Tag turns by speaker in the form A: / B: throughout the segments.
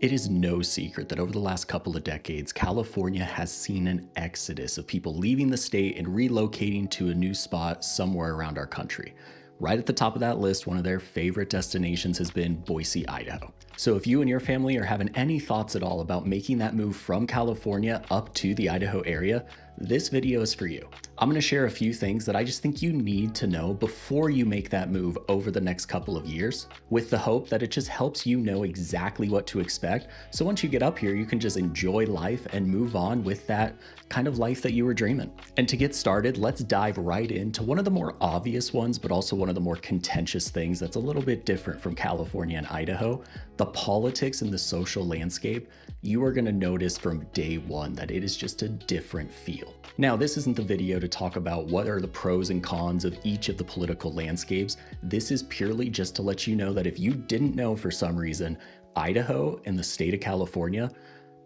A: It is no secret that over the last couple of decades, California has seen an exodus of people leaving the state and relocating to a new spot somewhere around our country. Right at the top of that list, one of their favorite destinations has been Boise, Idaho. So if you and your family are having any thoughts at all about making that move from California up to the Idaho area, this video is for you. I'm going to share a few things that I just think you need to know before you make that move over the next couple of years, with the hope that it just helps you know exactly what to expect. So once you get up here, you can just enjoy life and move on with that kind of life that you were dreaming. And to get started, let's dive right into one of the more obvious ones, but also one of the more contentious things that's a little bit different from California and Idaho: the politics and the social landscape. You are going to notice from day one that it is just a different feel. Now, this isn't the video to talk about what are the pros and cons of each of the political landscapes. This is purely just to let you know that if you didn't know for some reason, Idaho and the state of California,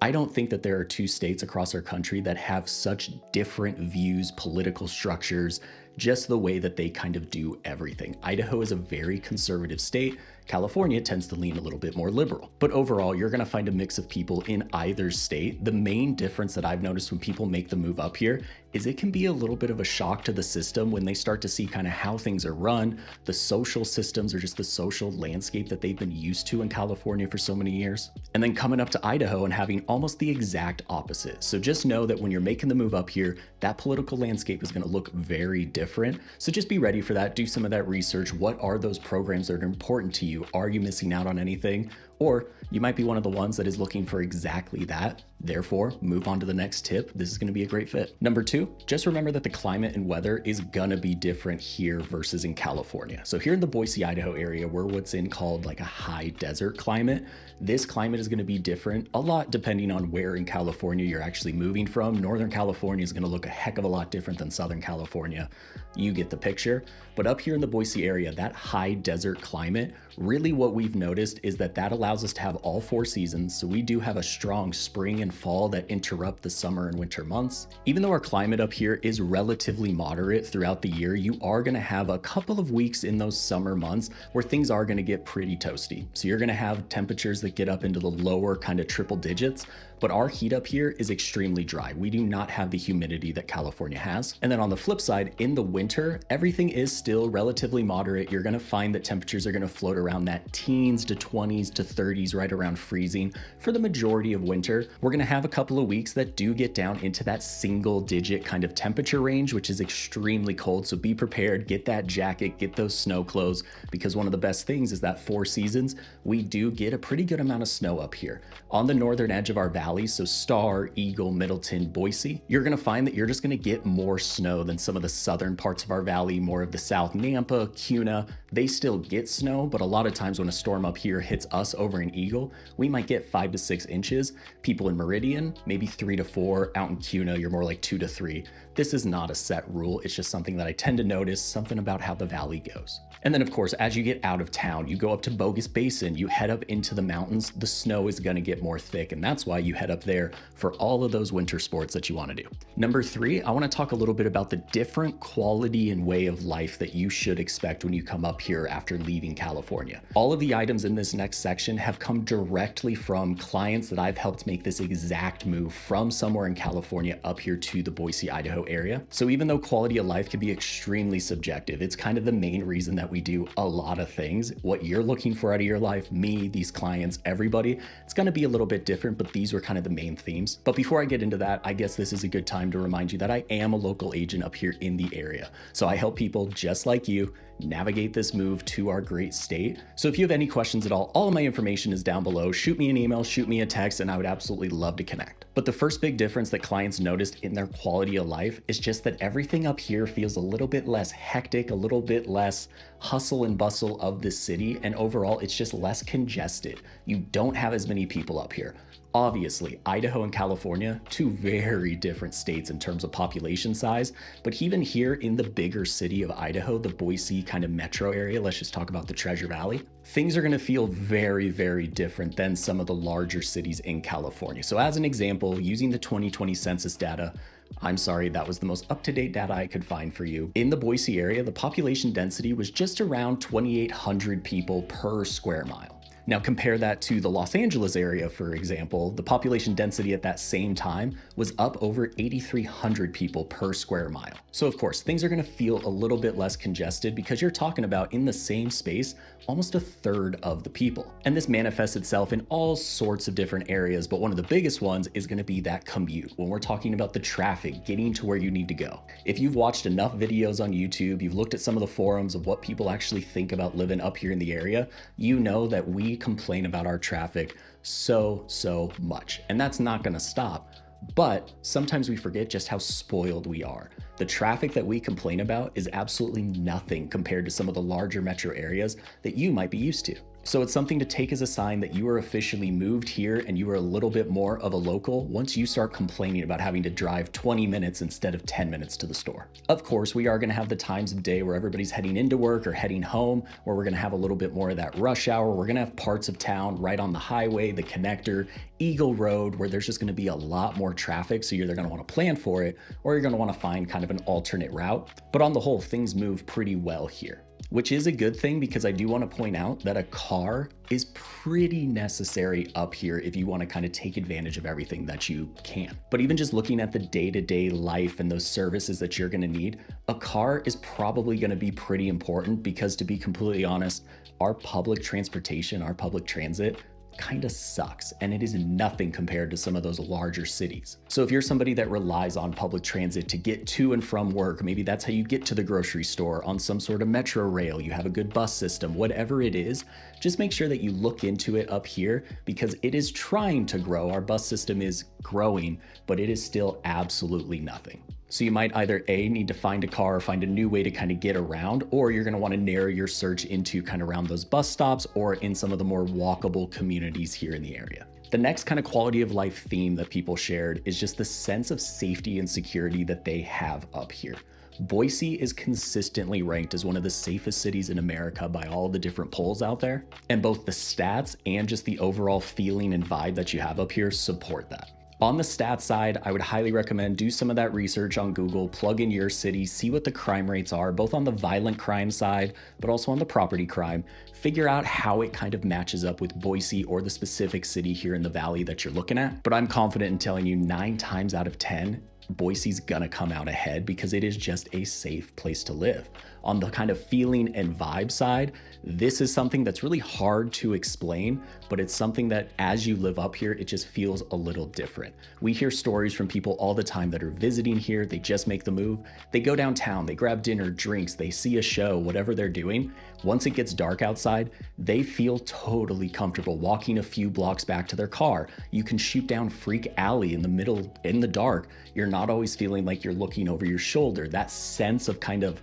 A: I don't think that there are two states across our country that have such different views, political structures, just the way that they kind of do everything. Idaho is a very conservative state. California tends to lean a little bit more liberal. But overall, you're going to find a mix of people in either state. The main difference that I've noticed when people make the move up here is it can be a little bit of a shock to the system when they start to see kind of how things are run, the social systems, or just the social landscape that they've been used to in California for so many years. And then coming up to Idaho and having almost the exact opposite. So just know that when you're making the move up here, that political landscape is going to look very different. So just be ready for that. Do some of that research. What are those programs that are important to you? Are you missing out on anything? Or you might be one of the ones that is looking for exactly that. Therefore, move on to the next tip. This is going to be a great fit. Number two, just remember that the climate and weather is going to be different here versus in California. So here in the Boise, Idaho area, we're what's in called like a high desert climate. This climate is going to be different a lot depending on where in California you're actually moving from. Northern California is going to look a heck of a lot different than Southern California. You get the picture. But up here in the Boise area, that high desert climate, really what we've noticed is that allows us to have all four seasons. So we do have a strong spring and fall that interrupt the summer and winter months. Even though our climate up here is relatively moderate throughout the year, you are going to have a couple of weeks in those summer months where things are going to get pretty toasty. So you're going to have temperatures that get up into the lower kind of triple digits. But our heat up here is extremely dry. We do not have the humidity that California has. And then on the flip side, in the winter, everything is still relatively moderate. You're going to find that temperatures are going to float around that teens to 20s to 30s, right around freezing for the majority of winter. We're going to have a couple of weeks that do get down into that single digit kind of temperature range, which is extremely cold. So be prepared, get that jacket, get those snow clothes, because one of the best things is that 4 seasons, we do get a pretty good amount of snow up here. On the northern edge of our valley, so Star, Eagle, Middleton, Boise, you're going to find that you're just going to get more snow than some of the southern parts of our valley, more of the South, Nampa, Cuna. They still get snow, but a lot of times when a storm up here hits us over in Eagle, we might get 5 to 6 inches. People in Meridian, maybe 3 to 4. Out in Cuna, you're more like 2 to 3. This is not a set rule. It's just something that I tend to notice, something about how the valley goes. And then of course, as you get out of town, you go up to Bogus Basin, you head up into the mountains, the snow is going to get more thick, and that's why you head up there for all of those winter sports that you want to do. Number 3, I want to talk a little bit about the different quality and way of life that you should expect when you come up here after leaving California. All of the items in this next section have come directly from clients that I've helped make this exact move from somewhere in California up here to the Boise, Idaho area. So even though quality of life can be extremely subjective, it's kind of the main reason that we do a lot of things. What you're looking for out of your life, me, these clients, everybody, it's going to be a little bit different, but these were kind of the main themes. But before I get into that, I guess this is a good time to remind you that I am a local agent up here in the area. So I help people just like you navigate this move to our great state. So if you have any questions at all of my information is down below. Shoot me an email, shoot me a text, and I would absolutely love to connect. But the first big difference that clients noticed in their quality of life is just that everything up here feels a little bit less hectic, a little bit less hustle and bustle of the city, and overall it's just less congested. You don't have as many people up here. Obviously, Idaho and California, two very different states in terms of population size, but even here in the bigger city of Idaho, the Boise kind of metro area, let's just talk about the Treasure Valley, things are going to feel very, very different than some of the larger cities in California. So as an example, using the 2020 census data, I'm sorry, that was the most up-to-date data I could find for you. In the Boise area, the population density was just around 2,800 people per square mile. Now compare that to the Los Angeles area, for example. The population density at that same time was up over 8,300 people per square mile. So of course, things are gonna feel a little bit less congested because you're talking about in the same space, almost a third of the people. And this manifests itself in all sorts of different areas, but one of the biggest ones is gonna be that commute. When we're talking about the traffic, getting to where you need to go. If you've watched enough videos on YouTube, you've looked at some of the forums of what people actually think about living up here in the area, you know that we complain about our traffic so much, and that's not gonna stop. But sometimes we forget just how spoiled we are. The traffic that we complain about is absolutely nothing compared to some of the larger metro areas that you might be used to. So it's something to take as a sign that you are officially moved here and you are a little bit more of a local once you start complaining about having to drive 20 minutes instead of 10 minutes to the store. Of course, we are gonna have the times of day where everybody's heading into work or heading home, where we're gonna have a little bit more of that rush hour. We're gonna have parts of town right on the highway, the connector, Eagle Road, where there's just gonna be a lot more traffic. So you're either gonna wanna plan for it or you're gonna wanna find kind of an alternate route. But on the whole, things move pretty well here, which is a good thing because I do want to point out that a car is pretty necessary up here if you want to kind of take advantage of everything that you can. But even just looking at the day-to-day life and those services that you're going to need, a car is probably going to be pretty important because, to be completely honest, our public transportation, our public transit kind of sucks, and it is nothing compared to some of those larger cities. So if you're somebody that relies on public transit to get to and from work, maybe that's how you get to the grocery store, on some sort of metro rail, you have a good bus system, whatever it is, just make sure that you look into it up here because it is trying to grow. Our bus system is growing, but it is still absolutely nothing. So you might either A, need to find a car or find a new way to kind of get around, or you're going to want to narrow your search into kind of around those bus stops or in some of the more walkable communities here in the area. The next kind of quality of life theme that people shared is just the sense of safety and security that they have up here. Boise is consistently ranked as one of the safest cities in America by all the different polls out there, and both the stats and just the overall feeling and vibe that you have up here support that. On the stats side, I would highly recommend do some of that research on Google, plug in your city, see what the crime rates are, both on the violent crime side, but also on the property crime. Figure out how it kind of matches up with Boise or the specific city here in the valley that you're looking at. But I'm confident in telling you 9 times out of 10, Boise's gonna come out ahead because it is just a safe place to live. On the kind of feeling and vibe side, this is something that's really hard to explain, but it's something that as you live up here, it just feels a little different. We hear stories from people all the time that are visiting here, they just make the move, they go downtown, they grab dinner, drinks, they see a show, whatever they're doing. Once it gets dark outside, they feel totally comfortable walking a few blocks back to their car. You can shoot down Freak Alley in the middle, in the dark. You're not always feeling like you're looking over your shoulder. That sense of kind of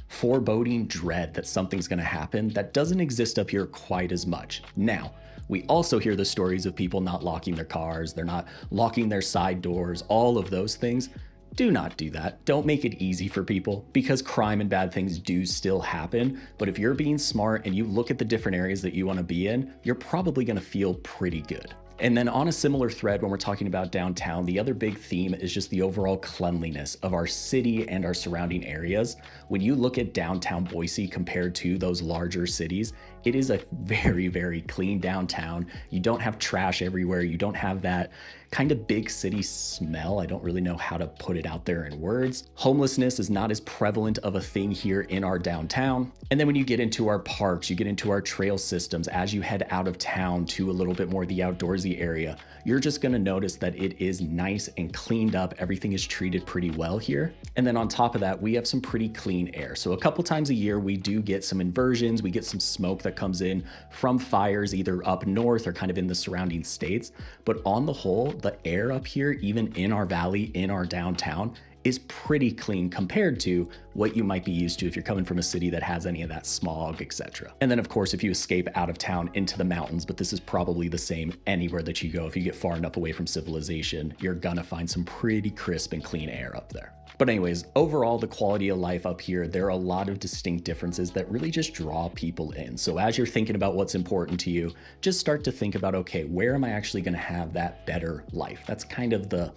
A: foreboding dread that something's gonna happen, that doesn't exist up here quite as much. Now, we also hear the stories of people not locking their cars, they're not locking their side doors, all of those things. Do not do that. Don't make it easy for people because crime and bad things do still happen. But if you're being smart and you look at the different areas that you wanna be in, you're probably gonna feel pretty good. And then on a similar thread, when we're talking about downtown, the other big theme is just the overall cleanliness of our city and our surrounding areas. When you look at downtown Boise compared to those larger cities, it is a very clean downtown. You don't have trash everywhere. You don't have that kind of big city smell. I don't really know how to put it out there in words. Homelessness is not as prevalent of a thing here in our downtown. And then when you get into our parks, you get into our trail systems, as you head out of town to a little bit more the outdoorsy area, you're just gonna notice that it is nice and cleaned up. Everything is treated pretty well here. And then on top of that, we have some pretty clean air. So a couple times a year, we do get some inversions, we get some smoke that comes in from fires either up north or kind of in the surrounding states. But on the whole, the air up here, even in our valley, in our downtown, is pretty clean compared to what you might be used to if you're coming from a city that has any of that smog, etc. And then of course, if you escape out of town into the mountains, but this is probably the same anywhere that you go, if you get far enough away from civilization, you're gonna find some pretty crisp and clean air up there. But anyways, overall, the quality of life up here, there are a lot of distinct differences that really just draw people in. So as you're thinking about what's important to you, just start to think about, okay, where am I actually gonna have that better life? That's kind of the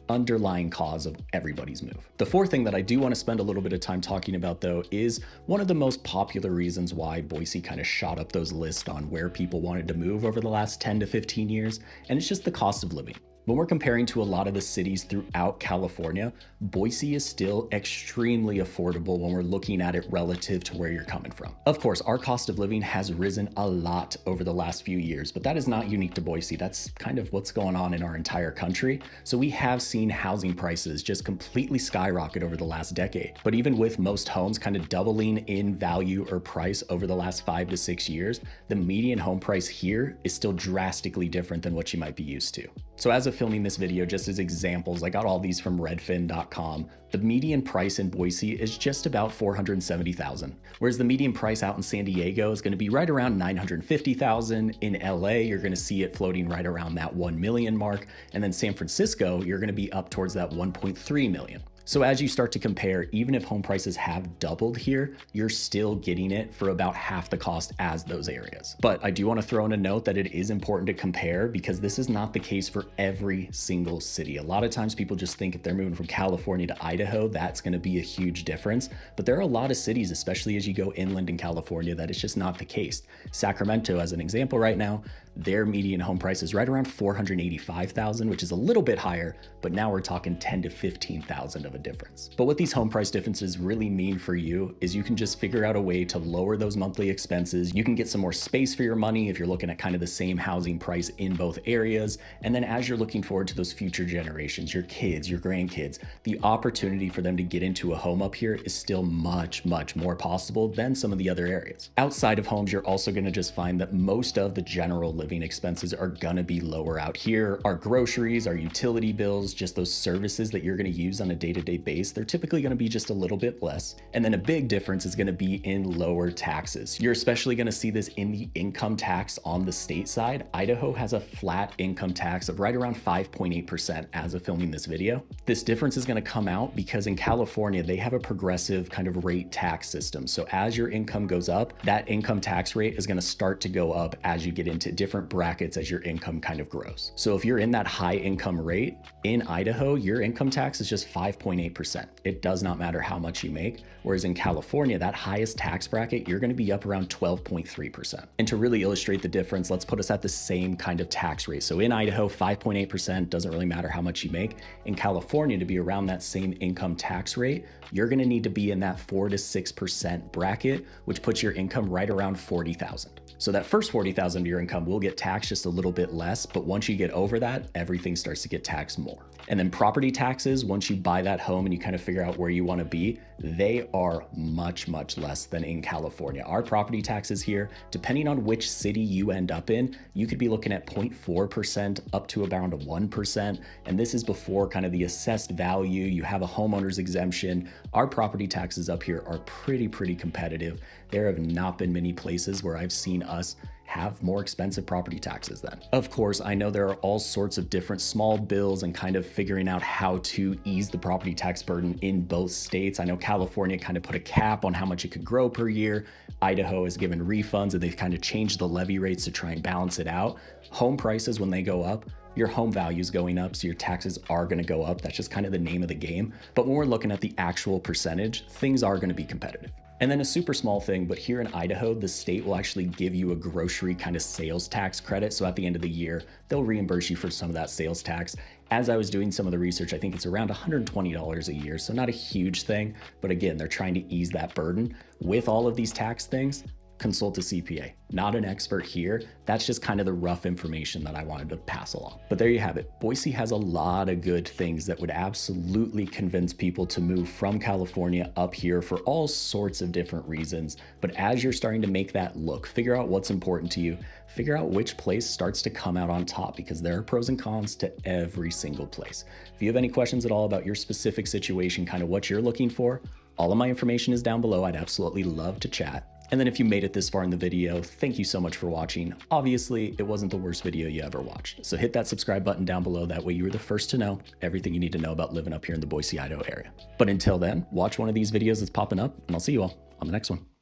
A: underlying cause of everybody's move. The fourth thing that I do want to spend a little bit of time talking about, though, is one of the most popular reasons why Boise kind of shot up those lists on where people wanted to move over the last 10 to 15 years, and it's just the cost of living. When we're comparing to a lot of the cities throughout California, Boise is still extremely affordable when we're looking at it relative to where you're coming from. Of course, our cost of living has risen a lot over the last few years, but that is not unique to Boise. That's kind of what's going on in our entire country. So we have seen housing prices just completely skyrocket over the last decade. But even with most homes kind of doubling in value or price over the last 5 to 6 years, the median home price here is still drastically different than what you might be used to. So as of filming this video, just as examples, I got all these from redfin.com. The median price in Boise is just about $470,000, whereas the median price out in San Diego is going to be right around $950,000. In LA, you're going to see it floating right around that 1 million mark, and then San Francisco, you're going to be up towards that 1.3 million. So as you start to compare, even if home prices have doubled here, you're still getting it for about half the cost as those areas. But I do want to throw in a note that it is important to compare because this is not the case for every single city. A lot of times people just think if they're moving from California to Idaho, that's going to be a huge difference. But there are a lot of cities, especially as you go inland in California, that it's just not the case. Sacramento, as an example right now, their median home price is right around $485,000, which is a little bit higher, but now we're talking $10,000 to $15,000 of a difference. But what these home price differences really mean for you is you can just figure out a way to lower those monthly expenses. You can get some more space for your money if you're looking at kind of the same housing price in both areas. And then as you're looking forward to those future generations, your kids, your grandkids, the opportunity for them to get into a home up here is still much, much more possible than some of the other areas. Outside of homes, you're also going to just find that most of the general living expenses are going to be lower out here. Our groceries, our utility bills, just those services that you're going to use on a day-to-day basis, they're typically going to be just a little bit less. And then a big difference is going to be in lower taxes. You're especially going to see this in the income tax on the state side. Idaho has a flat income tax of right around 5.8% as of filming this video. This difference is going to come out because in California, they have a progressive kind of rate tax system. So as your income goes up, that income tax rate is going to start to go up as you get into different brackets as your income kind of grows. So if you're in that high income rate, in Idaho, your income tax is just 5.8%. It does not matter how much you make. Whereas in California, that highest tax bracket, you're going to be up around 12.3%. And to really illustrate the difference, let's put us at the same kind of tax rate. So in Idaho, 5.8% doesn't really matter how much you make. In California, to be around that same income tax rate, you're going to need to be in that 4 to 6% bracket, which puts your income right around $40,000. So that first $40,000 of your income will get taxed just a little bit less, but once you get over that, everything starts to get taxed more. And then property taxes, once you buy that home and you kind of figure out where you want to be, they are much, much less than in California. Our property taxes here, depending on which city you end up in, you could be looking at 0.4% up to around 1%. And this is before kind of the assessed value. You have a homeowner's exemption. Our property taxes up here are pretty competitive. There have not been many places where I've seen us have more expensive property taxes then. Of course, I know there are all sorts of different small bills and kind of figuring out how to ease the property tax burden in both states. I know California kind of put a cap on how much it could grow per year. Idaho has given refunds and they've kind of changed the levy rates to try and balance it out. Home prices, when they go up, your home value is going up, so your taxes are going to go up. That's just kind of the name of the game. But when we're looking at the actual percentage, things are going to be competitive. And then a super small thing, but here in Idaho, the state will actually give you a grocery kind of sales tax credit. So at the end of the year, they'll reimburse you for some of that sales tax. As I was doing some of the research, I think it's around $120 a year. So not a huge thing, but again, they're trying to ease that burden. With all of these tax things, consult a CPA. Not an expert here. That's just kind of the rough information that I wanted to pass along. But there you have it. Boise has a lot of good things that would absolutely convince people to move from California up here for all sorts of different reasons. But as you're starting to make that look, figure out what's important to you, figure out which place starts to come out on top because there are pros and cons to every single place. If you have any questions at all about your specific situation, kind of what you're looking for, all of my information is down below. I'd absolutely love to chat. And then if you made it this far in the video, thank you so much for watching. Obviously, it wasn't the worst video you ever watched. So hit that subscribe button down below. That way you were the first to know everything you need to know about living up here in the Boise, Idaho area. But until then, watch one of these videos that's popping up and I'll see you all on the next one.